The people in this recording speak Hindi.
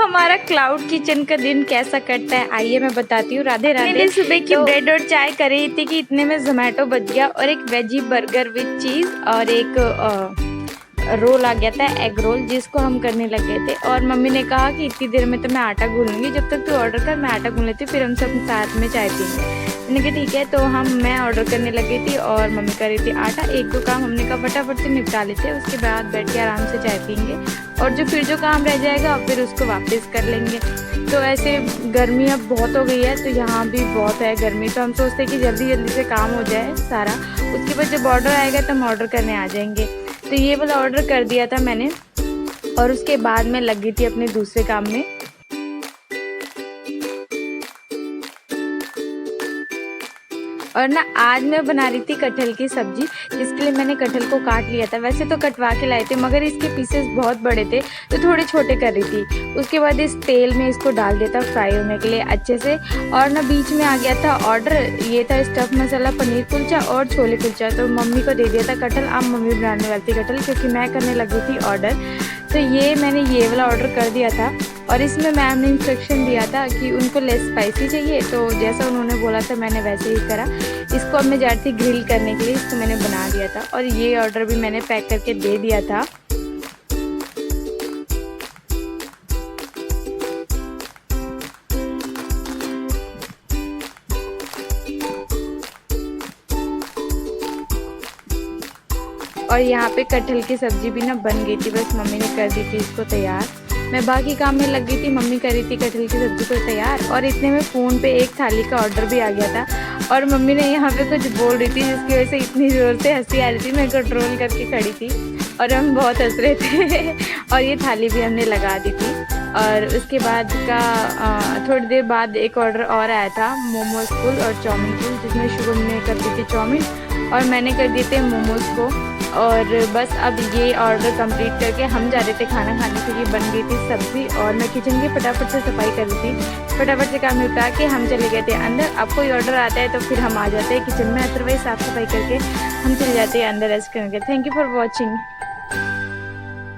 हमारा क्लाउड किचन का दिन कैसा कटता है आइए मैं बताती हूँ। राधे राधे। मैंने सुबह की ब्रेड और चाय कर रही थी कि इतने में जोमेटो बज गया और एक वेजी बर्गर विद चीज़ और एक रोल आ गया था, एग रोल, जिसको हम करने लगे थे। और मम्मी ने कहा कि इतनी देर में तो मैं आटा गूंदूंगी, जब तक तू ऑर्डर कर मैं आटा गूंद लेती हूँ, फिर हम सब साथ में चाय पीएंगे। मैंने कहा ठीक है। तो मैं ऑर्डर करने लगी थी और मम्मी कर रही थी आटा। एक दो काम हमने कहा फटाफट से निपटा लेते हैं, उसके बाद बैठ के आराम से चाय पीएंगे और जो काम रह जाएगा फिर उसको वापस कर लेंगे। तो ऐसे गर्मी अब बहुत हो गई है, तो यहाँ भी बहुत है गर्मी, तो हम सोचते हैं कि जल्दी जल्दी से काम हो जाए सारा, उसके बाद जब ऑर्डर आएगा तो हम ऑर्डर करने आ जाएंगे। तो ये वाला ऑर्डर कर दिया था मैंने और उसके बाद मैं लग गई थी अपने दूसरे काम में। और ना आज मैं बना रही थी कटहल की सब्जी, जिसके लिए मैंने कटहल को काट लिया था। वैसे तो कटवा के लाए थे मगर इसके पीसेस बहुत बड़े थे तो थोड़े छोटे कर रही थी। उसके बाद इस तेल में इसको डाल दिया था फ्राई होने के लिए अच्छे से। और ना बीच में आ गया था ऑर्डर, ये था स्टफ मसाला पनीर कुलचा और छोले कुलचा। तो मम्मी को दे दिया था कटहल, अब मम्मी बनाने वाली थी कटहल क्योंकि मैं करने लगी थी ऑर्डर। तो मैंने ये वाला ऑर्डर कर दिया था और इसमें मैम ने इंस्ट्रक्शन दिया था कि उनको लेस स्पाइसी चाहिए, तो जैसा उन्होंने बोला था मैंने वैसे ही करा। इसको अब मैं जा रही थी ग्रिल करने के लिए, इसको मैंने बना दिया था और ये ऑर्डर भी मैंने पैक करके दे दिया था। और यहाँ पे कटहल की सब्जी भी ना बन गई थी, बस मम्मी ने कर दी थी इसको तैयार। मैं बाकी काम में लग गई थी, मम्मी कर रही थी कटहल की सब्जी को तैयार। और इतने में फ़ोन पे एक थाली का ऑर्डर भी आ गया था और मम्मी ने यहाँ पे कुछ बोल रही थी जिसकी वजह से इतनी ज़ोर से हंसी आ रही थी, मैं कंट्रोल करके खड़ी थी और हम बहुत हंस रहे थे और ये थाली भी हमने लगा दी थी। और उसके बाद का थोड़ी देर बाद एक ऑर्डर और आया था, मोमोज फुल और चाउमीन फुल, जिसमें शुभम ने कर दी थी चाउमीन और मैंने कर दिए थे मोमोज को। और बस अब ये ऑर्डर कंप्लीट करके हम जा रहे थे खाना खाने के लिए। बन गई थी सब्ज़ी और मैं किचन की फटाफट से सफाई कर रही थी। फटाफट से काम निपटा के हम चले गए थे अंदर। अब कोई ऑर्डर आता है तो फिर हम आ जाते हैं किचन में, अदरवाइज साफ़ सफाई करके हम चले जाते हैं अंदर रेस्ट करने के। Thank you for watching.